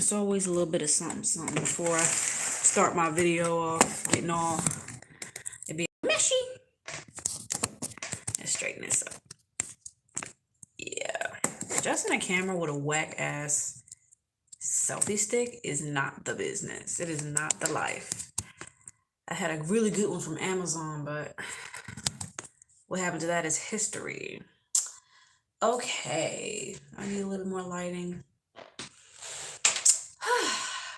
It's always a little bit of something before I start my video off, getting all, it be meshy. Let's straighten this up. Yeah. Adjusting a camera with a whack ass selfie stick is not the business. It is not the life. I had a really good one from Amazon, but what happened to that is history. Okay. I need a little more lighting.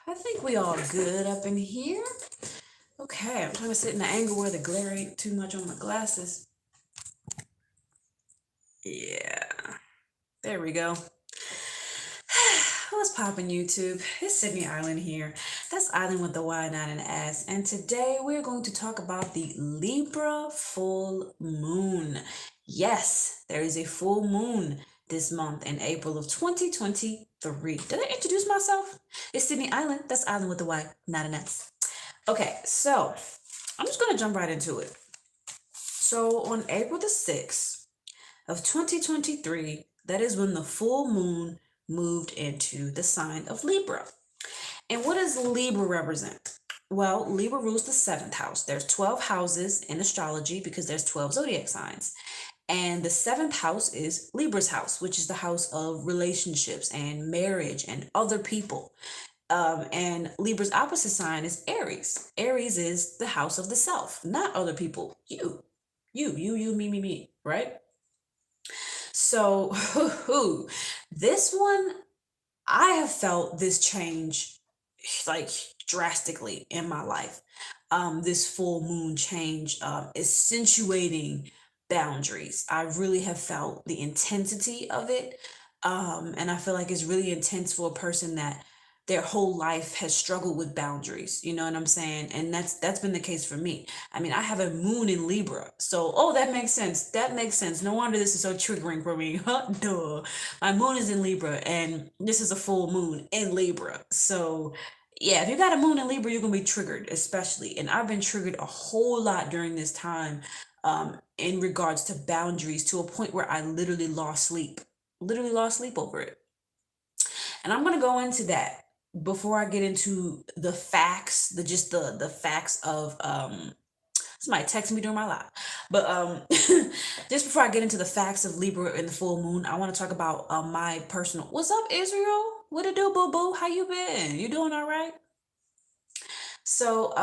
I think we all good up in here. Okay, I'm trying to sit in an angle where the glare ain't too much on my glasses. Yeah, there we go. What's poppin' YouTube? It's Sydney Island here. That's Island with the Y, not an S. And today we're going to talk about the Libra full moon. Yes, there is a full moon this month in April of 2023. Did I introduce myself? It's Sydney Island. That's Island with the Y, not an S. Okay, so I'm just going to jump right into it. So on April the 6th of 2023, that is when the full moon moved into the sign of Libra. And what does Libra represent? Well, Libra rules the 7th house. There's 12 houses in astrology because there's 12 zodiac signs. And the 7th house is Libra's house, which is the house of relationships and marriage and other people. And Libra's opposite sign is Aries. Aries is the house of the self, not other people. You, me, right? So this one, I have felt this change like drastically in my life. This full moon change, accentuating boundaries. I really have felt the intensity of it. And I feel like it's really intense for a person that their whole life has struggled with boundaries. You know what I'm saying? And that's been the case for me. I mean, I have a moon in Libra. So, oh, that makes sense. That makes sense. No wonder this is so triggering for me. Duh. My moon is in Libra and this is a full moon in Libra. So, yeah, if you got a moon in Libra, you're going to be triggered, especially. And I've been triggered a whole lot during this time in regards to boundaries to a point where I literally lost sleep. Literally lost sleep over it. And I'm going to go into that before I get into the facts, the facts of somebody texted me during my live. But just before I get into the facts of Libra and the full moon, I want to talk about my personal. What's up, Israel? What it do, boo boo? How you been? You doing all right? So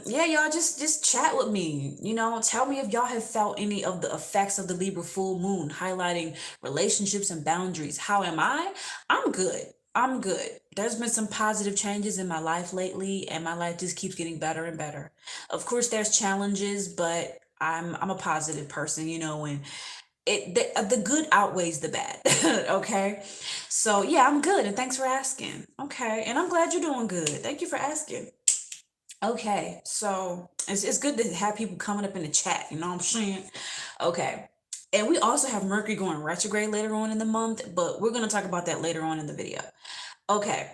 yeah, y'all just chat with me. You know, tell me if y'all have felt any of the effects of the Libra full moon, highlighting relationships and boundaries. How am I? I'm good. I'm good. There's been some positive changes in my life lately, and my life just keeps getting better and better. Of course, there's challenges, but I'm a positive person, you know, and the good outweighs the bad. Okay, so yeah, I'm good, and thanks for asking. Okay, and I'm glad you're doing good. Thank you for asking. Okay, so it's good to have people coming up in the chat, you know what I'm saying? Okay. And we also have Mercury going retrograde later on in the month, but we're going to talk about that later on in the video. Okay.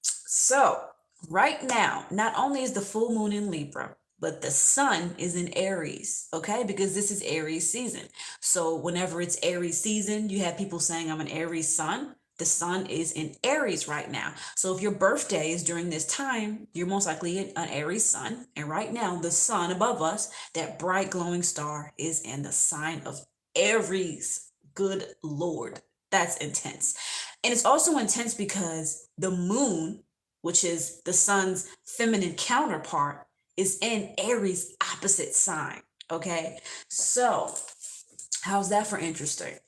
So, right now, not only is the full moon in Libra, but the sun is in Aries, okay? Because this is Aries season. So, whenever it's Aries season, you have people saying, I'm an Aries sun. The sun is in Aries right now. So, if your birthday is during this time, you're most likely an Aries sun. And right now, the sun above us, that bright glowing star, is in the sign of Aries. Good Lord, that's intense. And it's also intense because the moon, which is the sun's feminine counterpart, is in Aries opposite sign. Okay, so how's that for interesting?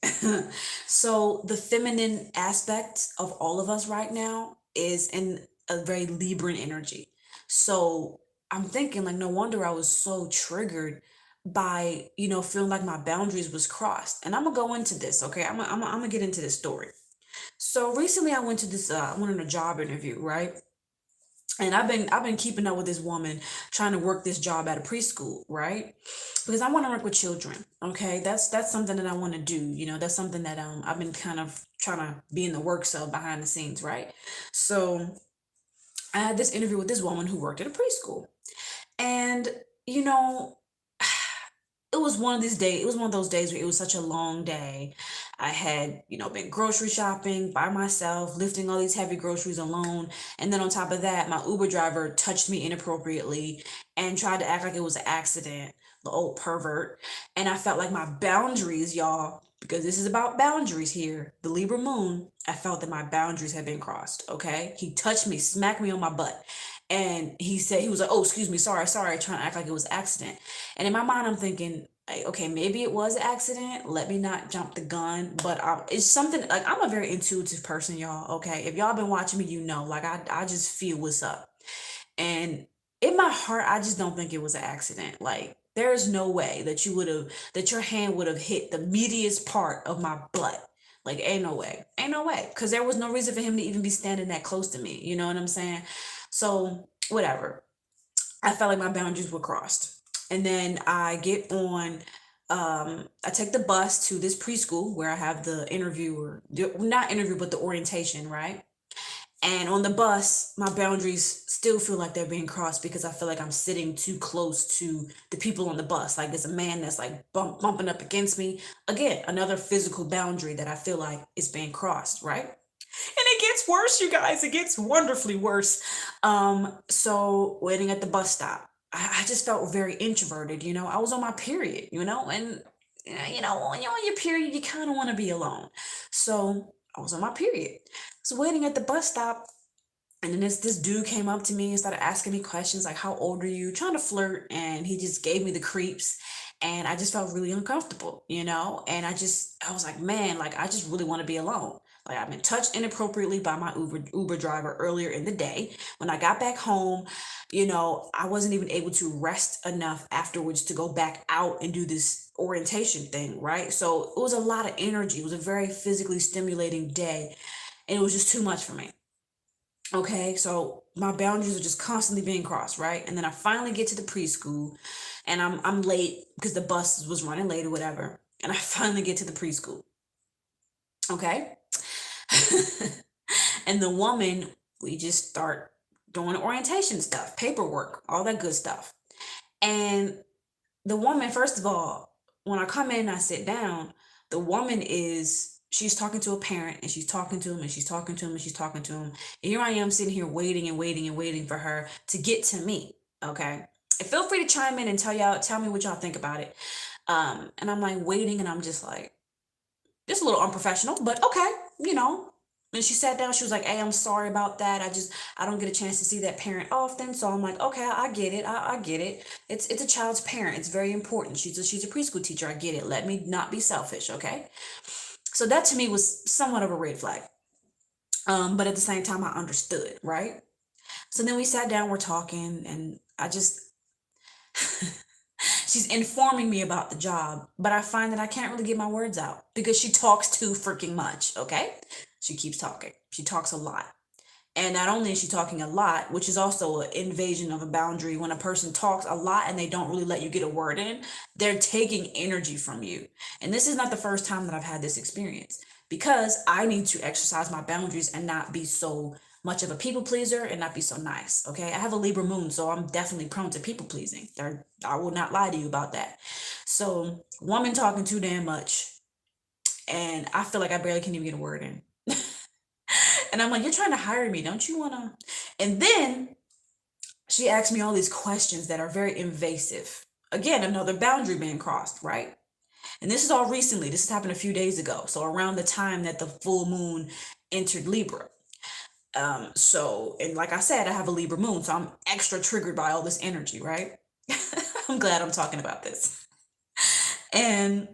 So the feminine aspect of all of us right now is in a very Libran energy. So I'm thinking like, no wonder I was so triggered by, you know, feeling like my boundaries was crossed. And I'm gonna go into this, okay? I'm gonna get into this story. So recently I went to this I went on a job interview, right? And I've been keeping up with this woman trying to work this job at a preschool, right? Because I want to work with children. Okay, that's something that I want to do. You know, that's something that I've been kind of trying to be in the works of behind the scenes, right? So I had this interview with this woman who worked at a preschool, and you know, it was one of these days, it was one of those days where it was such a long day. I had, been grocery shopping by myself, lifting all these heavy groceries alone. And then on top of that, my Uber driver touched me inappropriately and tried to act like it was an accident, the old pervert. And I felt like my boundaries, y'all, because this is about boundaries here, the Libra moon, I felt that my boundaries had been crossed. Okay. He touched me, smacked me on my butt. And he said, he was like, oh, excuse me, sorry, sorry, trying to act like it was an accident. And in my mind, I'm thinking, like, okay, maybe it was an accident. Let me not jump the gun. But it's something like I'm a very intuitive person, y'all. Okay. If y'all been watching me, like I just feel what's up. And in my heart, I just don't think it was an accident. Like, there's no way that that your hand would have hit the meatiest part of my butt. Like, ain't no way. Ain't no way. Because there was no reason for him to even be standing that close to me. You know what I'm saying? So, whatever. I felt like my boundaries were crossed. And then I take the bus to this preschool where I have the interview, or not interview, but the orientation, right? And on the bus, my boundaries still feel like they're being crossed because I feel like I'm sitting too close to the people on the bus. Like there's a man that's like bumping up against me. Again, another physical boundary that I feel like is being crossed, right? And it gets worse, you guys. It gets wonderfully worse. So waiting at the bus stop, I just felt very introverted. I was on my period. And when you're on your period, you kind of want to be alone. So I was on my period. So waiting at the bus stop, and then this dude came up to me and started asking me questions like, "How old are you?" Trying to flirt, and he just gave me the creeps, and I just felt really uncomfortable, And I was like, man, like I just really want to be alone. Like I've been touched inappropriately by my Uber driver earlier in the day. When I got back home, I wasn't even able to rest enough afterwards to go back out and do this orientation thing, right? So it was a lot of energy. It was a very physically stimulating day, and it was just too much for me. Okay, so my boundaries are just constantly being crossed, right? And then I finally get to the preschool, and I'm late because the bus was running late or whatever. And I finally get to the preschool. Okay. And the woman, we just start doing orientation stuff, paperwork, all that good stuff. And the woman, first of all, when I come in and I sit down, the woman she's talking to a parent, and she's talking to him, and she's talking to him, and she's talking to him. And here I am sitting here waiting and waiting and waiting for her to get to me. Okay. And feel free to chime in and tell me what y'all think about it. And I'm like waiting, and I'm just like, just a little unprofessional, but okay, you know. And she sat down, she was like, "Hey, I'm sorry about that. I don't get a chance to see that parent often." So I'm like, okay, I get it. I get it. It's a child's parent. It's very important. She's a preschool teacher. I get it. Let me not be selfish, okay? So that to me was somewhat of a red flag. But at the same time, I understood, right? So then we sat down, we're talking, and she's informing me about the job, but I find that I can't really get my words out because she talks too freaking much, okay? She keeps talking. She talks a lot. And not only is she talking a lot, which is also an invasion of a boundary, when a person talks a lot and they don't really let you get a word in, they're taking energy from you. And this is not the first time that I've had this experience because I need to exercise my boundaries and not be so much of a people pleaser and not be so nice. Okay. I have a Libra moon, so I'm definitely prone to people pleasing. I will not lie to you about that. So, woman talking too damn much, and I feel like I barely can even get a word in. And I'm like, "You're trying to hire me, don't you want to?" And then she asked me all these questions that are very invasive. Again, another boundary being crossed, right? And this is all recently. This has happened a few days ago. So around the time that the full moon entered Libra. And like I said, I have a Libra moon, so I'm extra triggered by all this energy, right? I'm glad I'm talking about this. And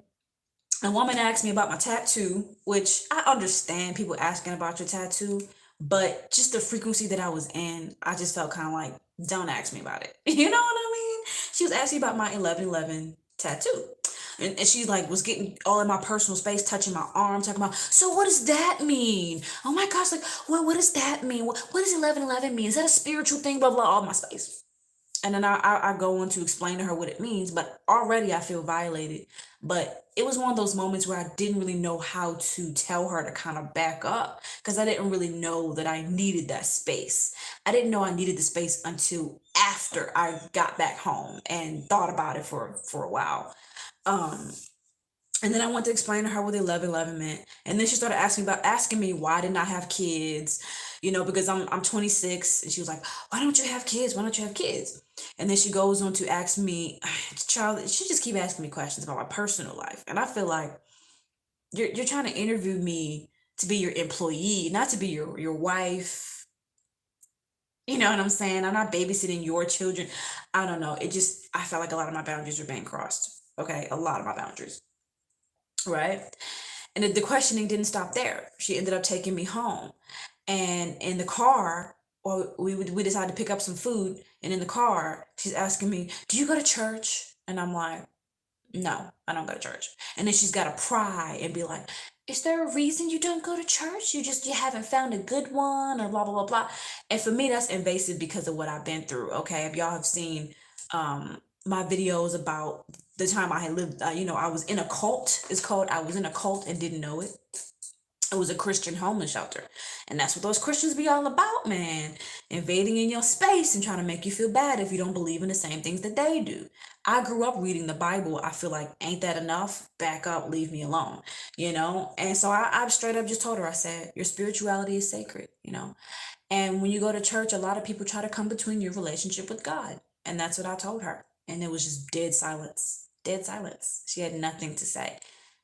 a woman asked me about my tattoo, which I understand people asking about your tattoo, but just the frequency that I was in, I just felt kind of like, don't ask me about it. You know what I mean? She was asking about my 1111 tattoo. And she like was getting all in my personal space, touching my arm, talking about, so what does that mean? Oh my gosh, like, what does that mean? What does 1111 mean? Is that a spiritual thing? Blah, blah, all my space. And then I go on to explain to her what it means, but already I feel violated. But it was one of those moments where I didn't really know how to tell her to kind of back up because I didn't really know that I needed that space. I didn't know I needed the space until after I got back home and thought about it for a while. Um, and then I went to explain to her what 11 meant. And then she started asking me why I did not have kids, because I'm 26. And she was like, why don't you have kids? Why don't you have kids? And then she goes on to ask me, child, she just keep asking me questions about my personal life. And I feel like you're trying to interview me to be your employee, not to be your wife. You know what I'm saying? I'm not babysitting your children. I don't know. I felt like a lot of my boundaries were being crossed. Okay. A lot of my boundaries. Right. And the questioning didn't stop there. She ended up taking me home. And in the car, or we decided to pick up some food. And in the car, she's asking me, do you go to church? And I'm like, no, I don't go to church. And then she's got to pry and be like, is there a reason you don't go to church? You haven't found a good one or blah, blah, blah, blah. And for me, that's invasive because of what I've been through. Okay. If y'all have seen my videos about the time I had lived, I was in a cult. It's called I Was in a Cult and Didn't Know It. It was a Christian homeless shelter. And that's what those Christians be all about, man. Invading in your space and trying to make you feel bad if you don't believe in the same things that they do. I grew up reading the Bible. I feel like, ain't that enough? Back up, leave me alone, And so I straight up just told her, I said, your spirituality is sacred. And when you go to church, a lot of people try to come between your relationship with God. And that's what I told her. And it was just dead silence. Dead silence. She had nothing to say.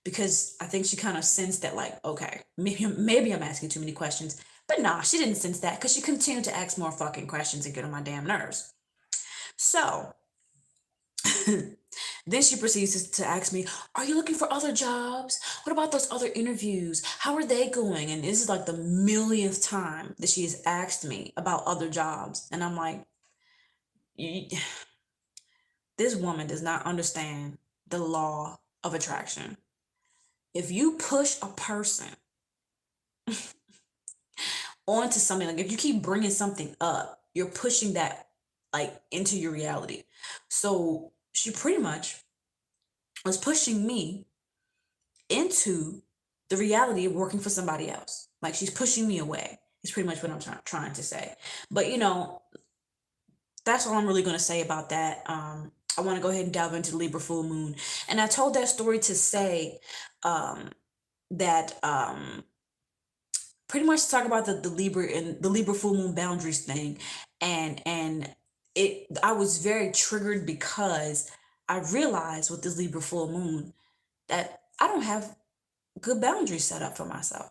Because I think she kind of sensed that, like, okay, maybe I'm asking too many questions. But nah, she didn't sense that because she continued to ask more fucking questions and get on my damn nerves. So then she proceeds to ask me, are you looking for other jobs? What about those other interviews? How are they going? And this is like the millionth time that she has asked me about other jobs. And I'm like, this woman does not understand the law of attraction. If you push a person onto something, like if you keep bringing something up, you're pushing that like into your reality. So she pretty much was pushing me into the reality of working for somebody else. Like she's pushing me away. It's pretty much what I'm trying to say. But that's all I'm really going to say about that. I want to go ahead and delve into the Libra full moon. And I told that story to say that pretty much talk about the Libra and the Libra full moon boundaries thing. And I was very triggered because I realized with this Libra full moon that I don't have good boundaries set up for myself,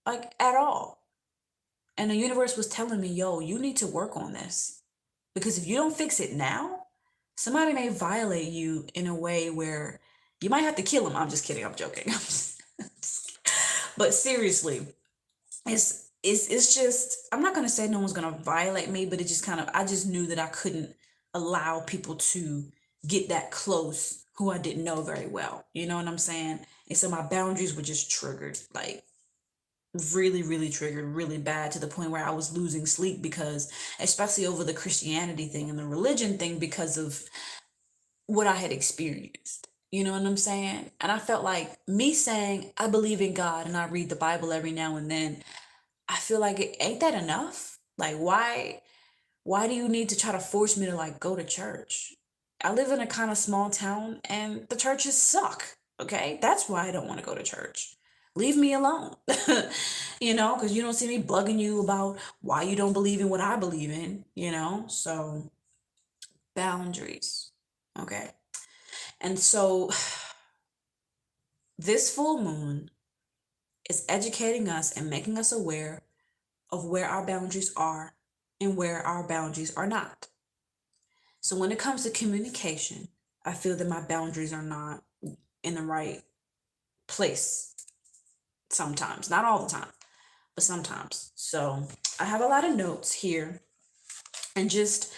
like at all. And the universe was telling me, yo, you need to work on this. Because if you don't fix it now, somebody may violate you in a way where you might have to kill them. I'm just kidding. I'm joking. But seriously, it's just, I'm not gonna say no one's gonna violate me, but it just kind of, I just knew that I couldn't allow people to get that close who I didn't know very well. You know what I'm saying? And so my boundaries were just triggered, like really, really triggered, really bad, to the point where I was losing sleep because, especially over the Christianity thing and the religion thing, because of what I had experienced. You know what I'm saying? And I felt like me saying I believe in God and I read the Bible every now and then, I feel like it ain't that enough. Like why do you need to try to force me to like go to church? I live in a kind of small town and the churches suck. Okay? That's why I don't want to go to church. Leave me alone. Because you don't see me bugging you about why you don't believe in what I believe in. So boundaries. Okay. And so this full moon is educating us and making us aware of where our boundaries are and where our boundaries are not. So when it comes to communication, I feel that my boundaries are not in the right place sometimes, not all the time, but sometimes. So I have a lot of notes here and I just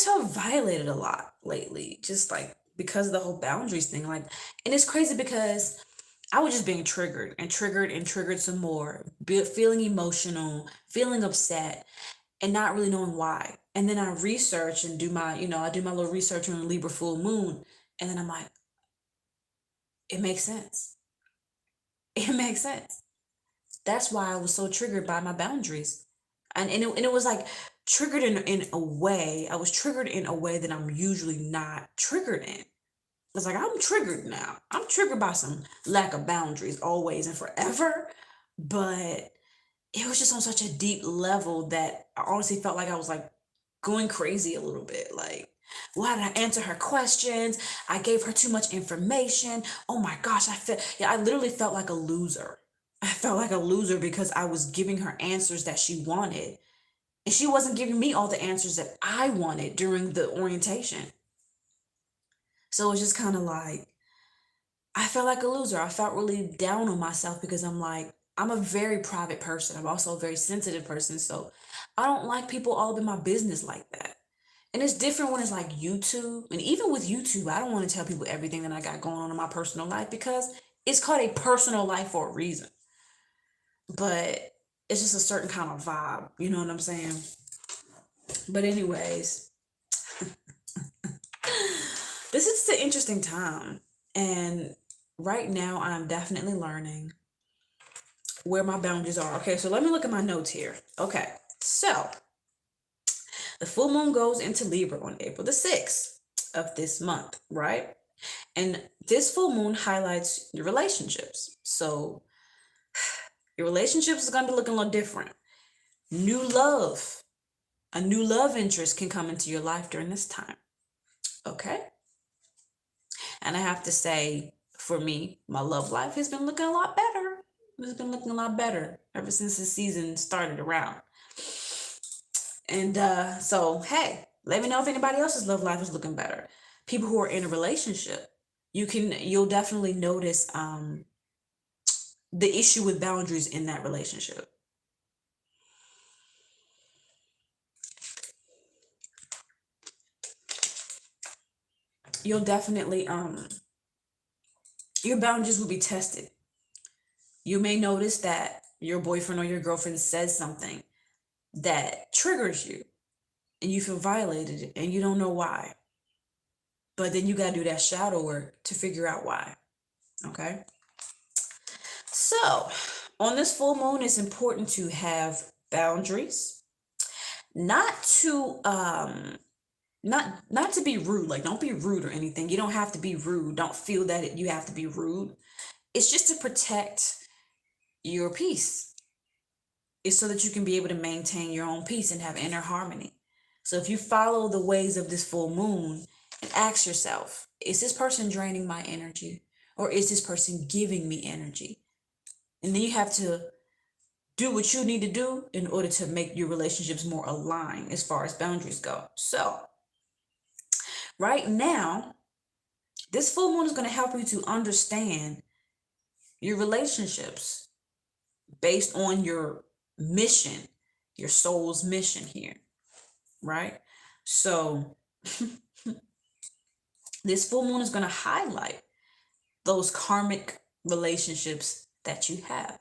felt violated a lot lately, just like because of the whole boundaries thing. Like, and it's crazy because I was just being triggered and triggered and triggered some more, feeling emotional, feeling upset, and not really knowing why. And then I research and I do my little research on the Libra full moon. And then I'm like, it makes sense. It makes sense. That's why I was so triggered by my boundaries. And it was like triggered in a way, I was triggered in a way that I'm usually not triggered in. It's like I'm triggered now. I'm triggered by some lack of boundaries always and forever. But it was just on such a deep level that I honestly felt like I was like going crazy a little bit. Like, why did I answer her questions? I gave her too much information. Oh my gosh, I literally felt like a loser. I felt like a loser because I was giving her answers that she wanted. And she wasn't giving me all the answers that I wanted during the orientation. So it was just kind of like, I felt like a loser. I felt really down on myself because I'm like, I'm a very private person. I'm also a very sensitive person. So I don't like people all up in my business like that. And it's different when it's like YouTube. And even with YouTube, I don't want to tell people everything that I got going on in my personal life because it's called a personal life for a reason. But it's just a certain kind of vibe. You know what I'm saying? But, anyways, this is the interesting time. And right now, I'm definitely learning where my boundaries are. Okay, so let me look at my notes here. Okay, so the full moon goes into Libra on April the 6th of this month, right? And this full moon highlights your relationships. So your relationships is going to be looking a little different. New love, a new love interest can come into your life during this time. Okay? And I have to say, for me, my love life has been looking a lot better. It's been looking a lot better ever since the season started around. And so, hey, let me know if anybody else's love life is looking better. People who are in a relationship, you'll definitely notice the issue with boundaries in that relationship. You'll definitely your boundaries will be tested. You may notice that your boyfriend or your girlfriend says something that triggers you and you feel violated and you don't know why. But then you got to do that shadow work to figure out why. Okay? So, on this full moon, it's important to have boundaries, not to not to be rude. Like, don't be rude or anything. You don't have to be rude. Don't feel that you have to be rude. It's just to protect your peace. It's so that you can be able to maintain your own peace and have inner harmony. So if you follow the ways of this full moon and ask yourself, is this person draining my energy or is this person giving me energy? And then you have to do what you need to do in order to make your relationships more aligned as far as boundaries go. So, right now, this full moon is going to help you to understand your relationships based on your mission, your soul's mission here, right? So, this full moon is going to highlight those karmic relationships that you have.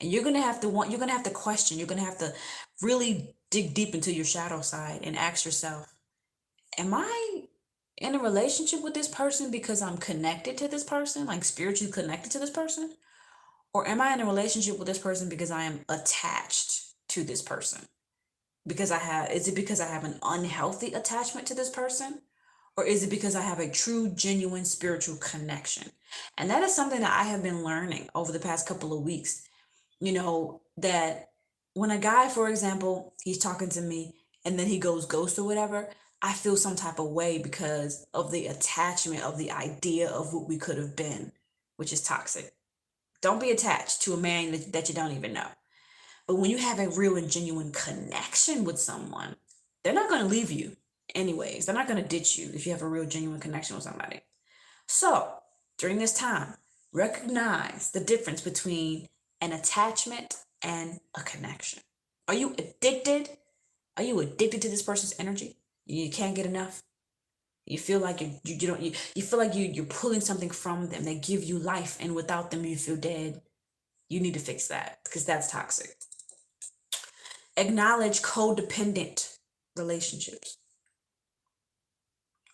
And you're going to have to question, you're going to have to really dig deep into your shadow side and ask yourself, am I in a relationship with this person because I'm connected to this person, like spiritually connected to this person? Or am I in a relationship with this person because I am attached to this person? Is it because I have an unhealthy attachment to this person? Or is it because I have a true, genuine spiritual connection? And that is something that I have been learning over the past couple of weeks. That when a guy, for example, he's talking to me and then he goes ghost or whatever, I feel some type of way because of the attachment of the idea of what we could have been, which is toxic. Don't be attached to a man that you don't even know. But when you have a real and genuine connection with someone, they're not going to leave you anyways. They're not going to ditch you if you have a real, genuine connection with somebody. So during this time, recognize the difference between an attachment and a connection. Are you addicted? Are you addicted to this person's energy? You can't get enough. You feel like you feel like you're pulling something from them. They give you life, and without them, you feel dead. You need to fix that because that's toxic. Acknowledge codependent relationships.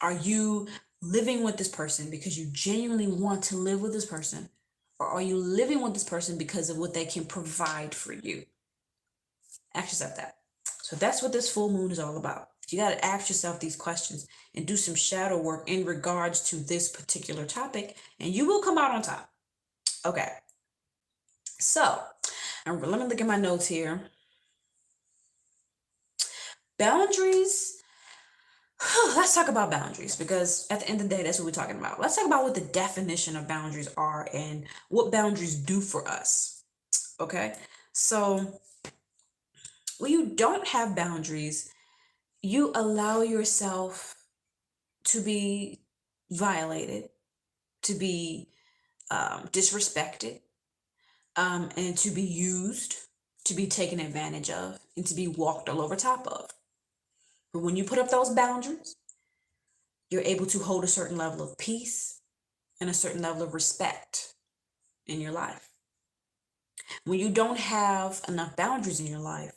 Are you living with this person because you genuinely want to live with this person? Or are you living with this person because of what they can provide for you? Ask yourself that. So that's what this full moon is all about. You got to ask yourself these questions and do some shadow work in regards to this particular topic, and you will come out on top. Okay. So, and let me look at my notes here. Boundaries. Let's talk about boundaries because at the end of the day, that's what we're talking about. Let's talk about what the definition of boundaries are and what boundaries do for us. Okay. So, when you don't have boundaries, you allow yourself to be violated, to be disrespected, and to be used, to be taken advantage of, and to be walked all over top of. But when you put up those boundaries, you're able to hold a certain level of peace and a certain level of respect in your life. When you don't have enough boundaries in your life,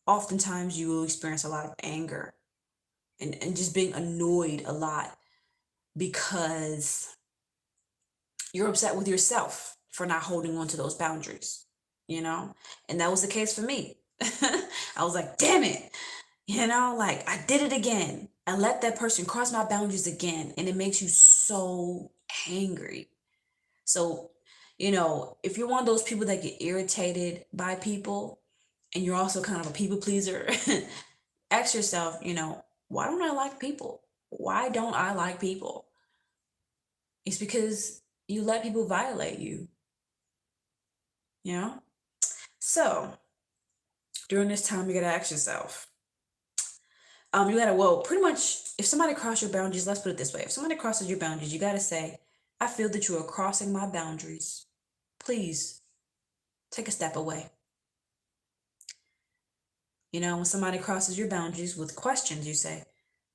oftentimes you will experience a lot of anger and just being annoyed a lot because you're upset with yourself for not holding on to those boundaries, you know? And that was the case for me. I was like, damn it, like I did it again. I let that person cross my boundaries again, and it makes you so angry. So, if you're one of those people that get irritated by people and you're also kind of a people pleaser, ask yourself, why don't I like people? Why don't I like people? It's because you let people violate you, you know? So during this time, you gotta ask yourself, well, pretty much, if somebody crosses your boundaries, let's put it this way. If somebody crosses your boundaries, you gotta say, I feel that you are crossing my boundaries. Please take a step away. When somebody crosses your boundaries with questions, you say,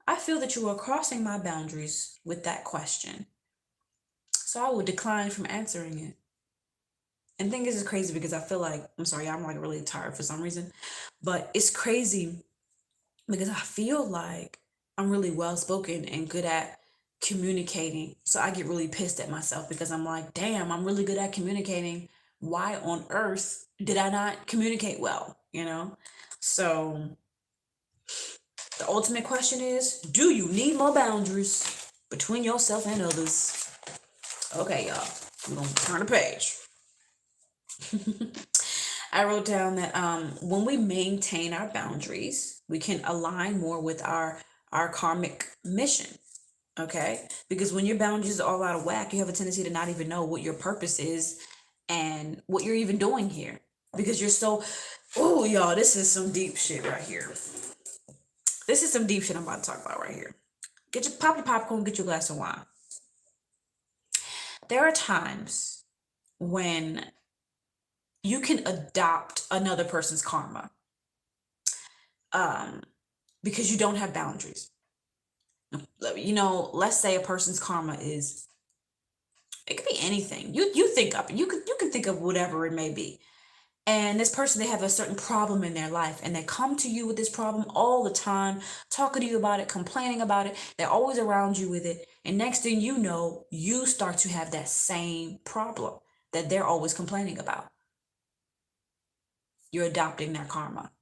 I feel that you are crossing my boundaries with that question. So I will decline from answering it. And the thing is, it's crazy because I feel like, I'm sorry, I'm like really tired for some reason, but it's crazy because I feel like I'm really well spoken and good at communicating. So I get really pissed at myself because I'm like, damn, I'm really good at communicating. Why on earth did I not communicate well? So the ultimate question is, do you need more boundaries between yourself and others? Okay, y'all, I'm gonna turn the page. I wrote down that when we maintain our boundaries, we can align more with our karmic mission. Okay, because when your boundaries are all out of whack, you have a tendency to not even know what your purpose is and what you're even doing here. Because you're so, oh, y'all, this is some deep shit right here. This is some deep shit I'm about to talk about right here. Pop your popcorn, get your glass of wine. There are times when you can adopt another person's karma because you don't have boundaries. Let's say a person's karma is, it could be anything. You think of it. You can think of whatever it may be. And this person, they have a certain problem in their life and they come to you with this problem all the time, talking to you about it, complaining about it. They're always around you with it. And next thing you know, you start to have that same problem that they're always complaining about. You're adopting their karma.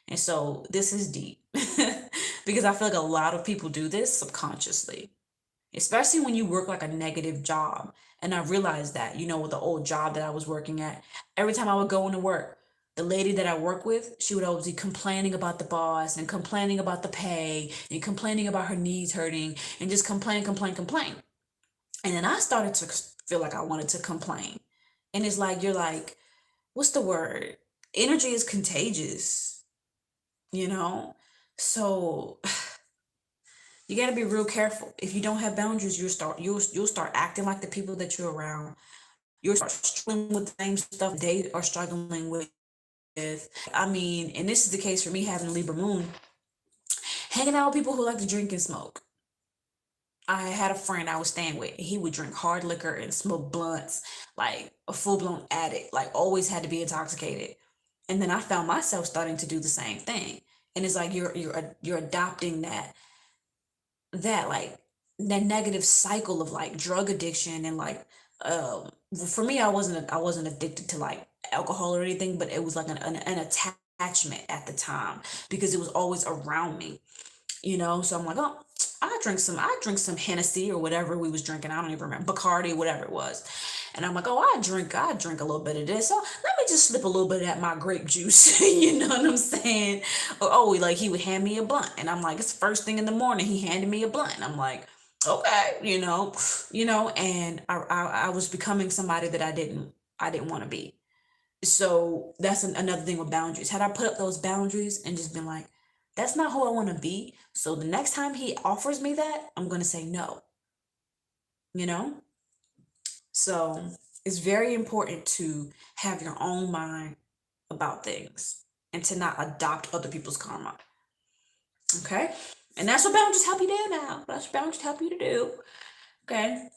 And so this is deep because I feel like a lot of people do this subconsciously, especially when you work like a negative job. And I realized that, with the old job that I was working at, every time I would go into work, the lady that I work with, she would always be complaining about the boss and complaining about the pay and complaining about her knees hurting and just complain. And then I started to feel like I wanted to complain. And it's like, you're like, what's the word? Energy is contagious, So you got to be real careful. If you don't have boundaries, you'll start acting like the people that you're around. You'll start struggling with the same stuff they are struggling with. I mean, and this is the case for me having a Libra moon, hanging out with people who like to drink and smoke. I had a friend I was staying with. He would drink hard liquor and smoke blunts, like a full-blown addict, like always had to be intoxicated. And then I found myself starting to do the same thing. And it's like you're adopting that like that negative cycle of like drug addiction and like for me I wasn't addicted to like alcohol or anything, but it was like an attack attachment at the time because it was always around me, So I'm like, oh, I drink some Hennessy or whatever we was drinking. I don't even remember, Bacardi, whatever it was. And I'm like, oh, I drink a little bit of this. So let me just slip a little bit of that my grape juice. You know what I'm saying? Like he would hand me a blunt, and I'm like, it's the first thing in the morning. He handed me a blunt. And I'm like, okay, and I was becoming somebody that I didn't want to be. So that's another thing with boundaries. Had I put up those boundaries and just been like, that's not who I want to be. So the next time he offers me that, I'm going to say no, you know? So it's very important to have your own mind about things and to not adopt other people's karma. Okay? And that's what boundaries help you do now. That's what boundaries help you to do. Okay?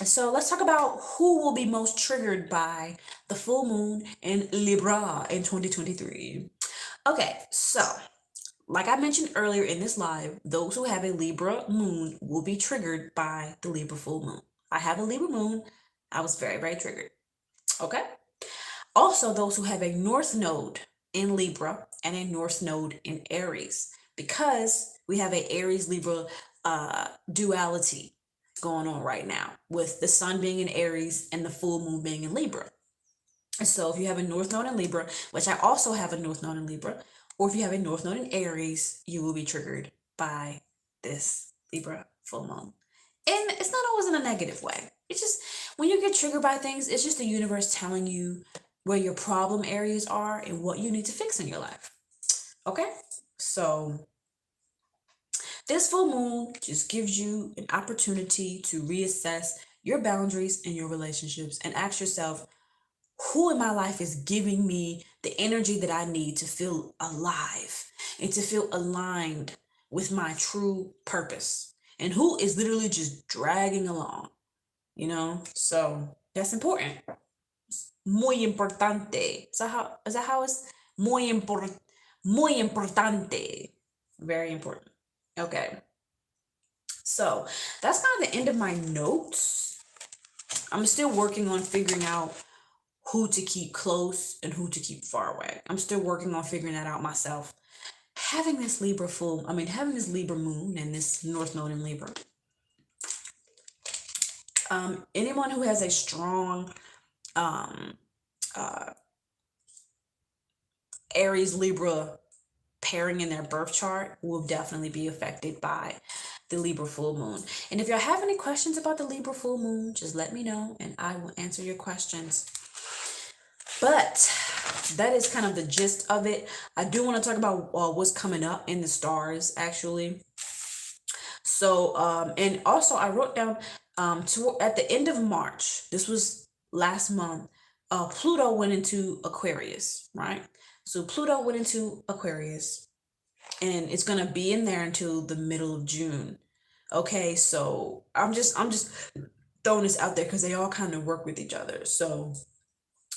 So let's talk about who will be most triggered by the full moon in Libra in 2023. Okay, so like I mentioned earlier in this live, those who have a Libra moon will be triggered by the Libra full moon. I have a Libra moon. I was very, very triggered. Okay. Also, those who have a North Node in Libra and a North Node in Aries, because we have a Aries Libra duality going on right now with the sun being in Aries and the full moon being in Libra. So if you have a North Node in Libra, which I also have a North Node in Libra, or if you have a North Node in Aries, you will be triggered by this Libra full moon. And it's not always in a negative way. It's just when you get triggered by things, it's just the universe telling you where your problem areas are and what you need to fix in your life. Okay? So this full moon just gives you an opportunity to reassess your boundaries and your relationships and ask yourself, who in my life is giving me the energy that I need to feel alive and to feel aligned with my true purpose? And who is literally just dragging along, So that's important. Muy importante. Is that how it's muy importante. Very important. Okay. So that's kind of the end of my notes. I'm still working on figuring out who to keep close and who to keep far away. I'm still working on figuring that out myself. Having this having this Libra moon and this North Node in Libra. Anyone who has a strong um, uh, Aries Libra pairing in their birth chart will definitely be affected by the Libra full moon. And if y'all have any questions about the Libra full moon, just let me know and I will answer your questions. But that is kind of the gist of it. I do want to talk about what's coming up in the stars, actually. So, and also I wrote down at the end of March, this was last month, Pluto went into Aquarius, right? So Pluto went into Aquarius and it's going to be in there until the middle of June. Okay, so I'm just throwing this out there because they all kind of work with each other. So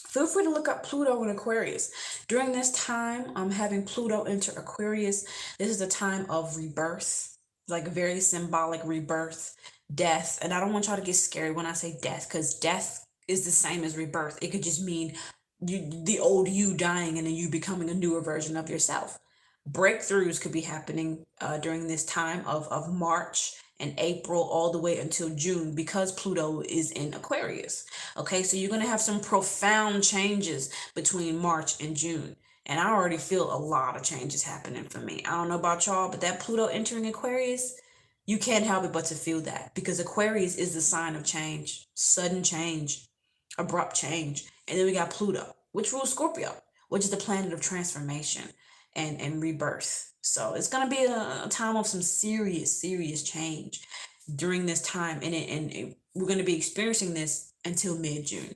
feel free to look up Pluto in Aquarius. During this time, having Pluto enter Aquarius, this is a time of rebirth, like very symbolic rebirth, death. And I don't want y'all to get scared when I say death, because death is the same as rebirth. It could just mean the old you dying and then you becoming a newer version of yourself. Breakthroughs could be happening during this time of March and April all the way until June because Pluto is in Aquarius. Okay, so you're going to have some profound changes between March and June. And I already feel a lot of changes happening for me. I don't know about y'all, but that Pluto entering Aquarius, you can't help it but to feel that because Aquarius is the sign of change, sudden change, abrupt change. And then we got Pluto, which rules Scorpio, which is the planet of transformation and rebirth. So it's going to be a time of some serious, serious change during this time. And we're going to be experiencing this until mid-June.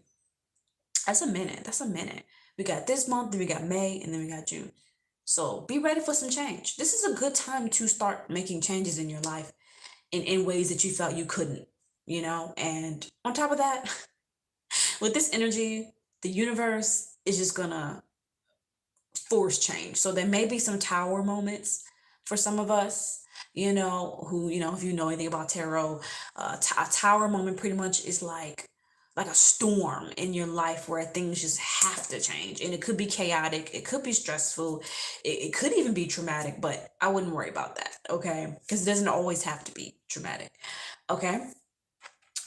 That's a minute. That's a minute. We got this month, then we got May, and then we got June. So be ready for some change. This is a good time to start making changes in your life in ways that you felt you couldn't, And on top of that, with this energy, the universe is just gonna force change. So there may be some tower moments for some of us, who, if you know anything about tarot, a tower moment pretty much is like like a storm in your life where things just have to change. And it could be chaotic, it could be stressful, it could even be traumatic, but I wouldn't worry about that, okay? Because it doesn't always have to be traumatic, okay?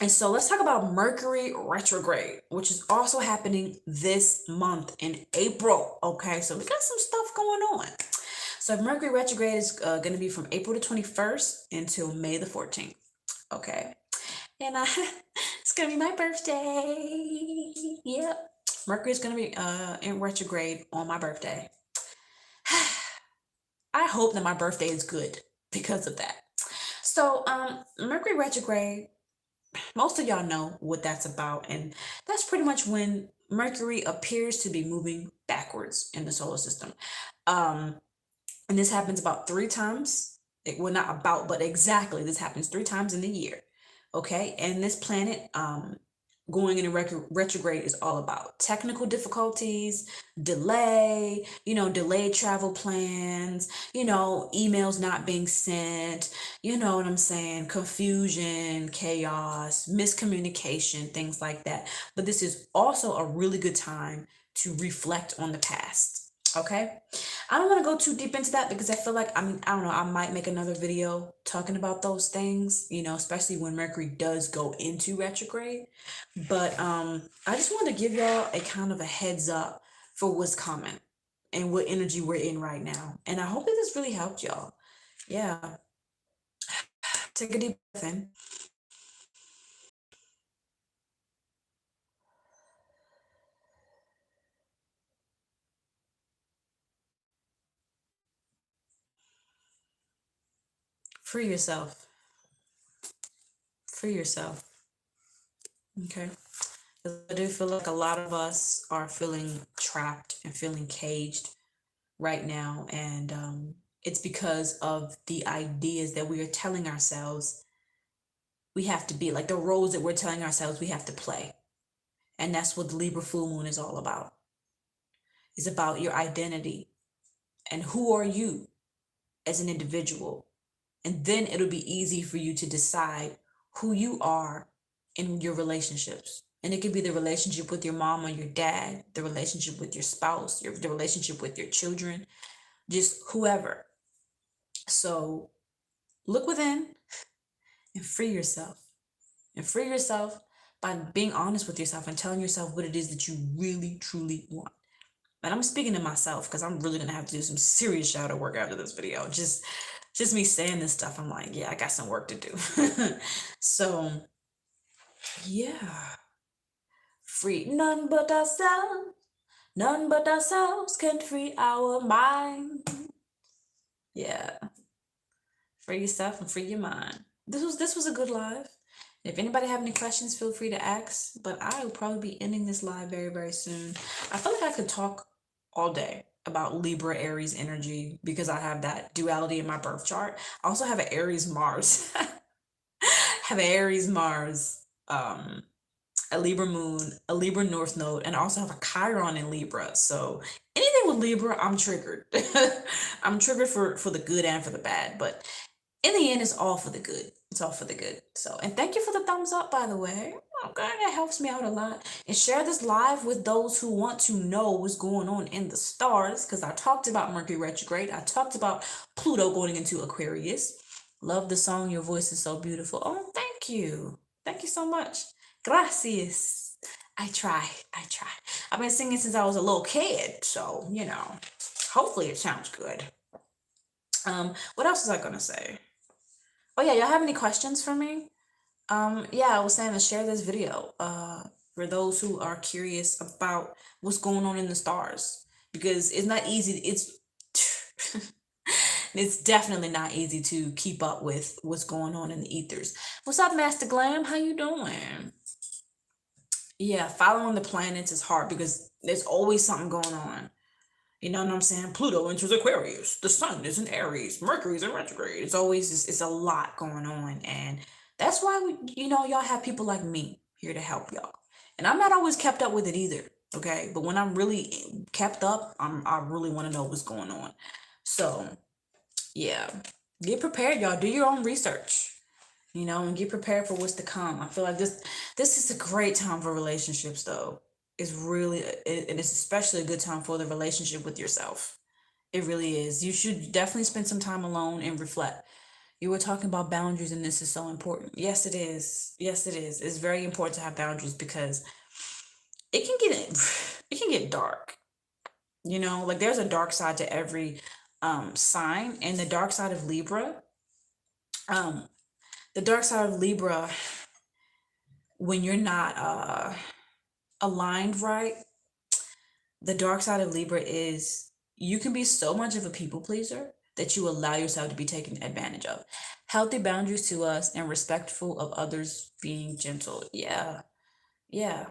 And so let's talk about Mercury retrograde, which is also happening this month in April, okay? So we got some stuff going on. So Mercury retrograde is going to be from April the 21st until May the 14th, okay? And it's gonna be my birthday. Yep. Mercury's gonna be in retrograde on my birthday. I hope that my birthday is good because of that. So Mercury retrograde, most of y'all know what that's about, and that's pretty much when Mercury appears to be moving backwards in the solar system. Um, and this happens about 3 times. Well, not about, but exactly, this happens 3 times in the year. Okay, and this planet going into retrograde is all about technical difficulties, delay, delayed travel plans, emails not being sent, you know what I'm saying, confusion, chaos, miscommunication, things like that. But this is also a really good time to reflect on the past. Okay, I don't want to go too deep into that because I feel like I don't know, I might make another video talking about those things, especially when Mercury does go into retrograde. But I just wanted to give y'all a kind of a heads up for what's coming and what energy we're in right now. And I hope that this really helped y'all. Yeah. Take a deep breath in. Free yourself. Free yourself. Okay. 'Cause I do feel like a lot of us are feeling trapped and feeling caged right now. And it's because of the ideas that we are telling ourselves we have to be, like the roles that we're telling ourselves we have to play. And that's what the Libra full moon is all about. It's about your identity and who are you as an individual. And then it'll be easy for you to decide who you are in your relationships. And it could be the relationship with your mom or your dad, the relationship with your spouse, the relationship with your children, just whoever. So look within and free yourself. And free yourself by being honest with yourself and telling yourself what it is that you really, truly want. And I'm speaking to myself because I'm really gonna have to do some serious shadow work after this video. Just me saying this stuff, I'm like, yeah, I got some work to do. So yeah. Free none but ourselves can free our mind. Yeah. Free yourself and free your mind. This was a good live. If anybody have any questions, feel free to ask. But I will probably be ending this live very, very soon. I feel like I could talk all day about Libra Aries energy because I have that duality in my birth chart. I also have an Aries Mars. Have an Aries Mars, a Libra moon, a Libra North Node, and I also have a Chiron in Libra. So anything with Libra, I'm triggered. I'm triggered for the good and for the bad. But in the end, it's all for the good. It's all for the good. So, and thank you for the thumbs up, by the way. Okay, that helps me out a lot. And share this live with those who want to know what's going on in the stars, because I talked about Mercury retrograde. I talked about Pluto going into Aquarius. Love the song. Your voice is so beautiful. Oh, thank you. Thank you so much. Gracias. I try. I try. I've been singing since I was a little kid, so hopefully it sounds good. What else was I gonna say? Oh yeah, y'all have any questions for me? Yeah, I was saying to share this video for those who are curious about what's going on in the stars because it's not easy. It's definitely not easy to keep up with what's going on in the ethers. What's up, Master Glam? How you doing? Yeah, following the planets is hard because there's always something going on. You know what I'm saying? Pluto enters Aquarius. The sun is in Aries. Mercury's in retrograde. It's always it's a lot going on, and that's why y'all have people like me here to help y'all. And I'm not always kept up with it either. Okay, but when I'm really kept up, I really want to know what's going on. So yeah, get prepared, y'all. Do your own research. and get prepared for what's to come. I feel like this is a great time for relationships, though. It's really, and it's especially a good time for the relationship with yourself. It really is. You should definitely spend some time alone and reflect. You were talking about boundaries, and this is so important. Yes, it is. Yes, it is. It's very important to have boundaries because it can get it can get dark. Like there's a dark side to every sign, and um the dark side of Libra, when you're not aligned right, the dark side of Libra is you can be so much of a people pleaser that you allow yourself to be taken advantage of. Healthy boundaries to us and respectful of others, being gentle. Yeah. Yeah.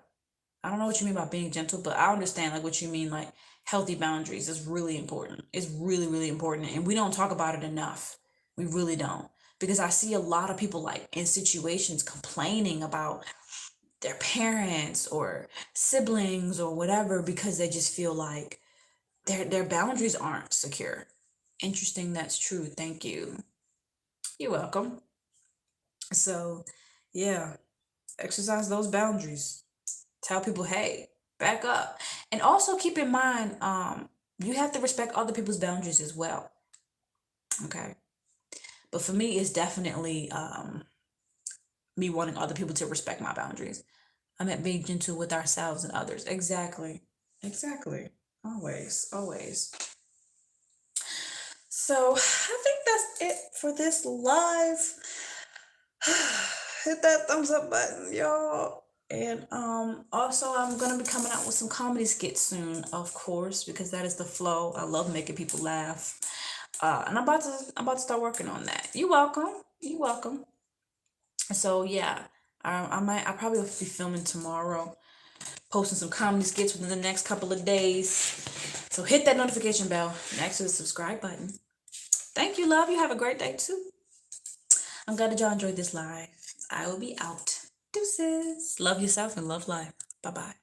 I don't know what you mean by being gentle, but I understand like what you mean. Like healthy boundaries is really important. It's really, really important. And we don't talk about it enough. We really don't. Because I see a lot of people like in situations complaining about their parents or siblings or whatever because they just feel like their boundaries aren't secure. Interesting, that's true. Thank you. You're welcome. So, yeah, exercise those boundaries. Tell people, hey, back up. And also keep in mind, you have to respect other people's boundaries as well. Okay. But for me, it's definitely me wanting other people to respect my boundaries. I'm at being gentle with ourselves and others. Exactly. Exactly. Always. Always. So I think that's it for this live. Hit that thumbs up button, y'all. And also I'm gonna be coming out with some comedy skits soon, of course, because that is the flow. I love making people laugh. And I'm about to start working on that. You're welcome. You're welcome. So yeah, I probably will be filming tomorrow, posting some comedy skits within the next couple of days. So hit that notification bell next to the subscribe button. Thank you, love. You have a great day too. I'm glad that y'all enjoyed this live. I will be out. Deuces. Love yourself and love life. Bye bye.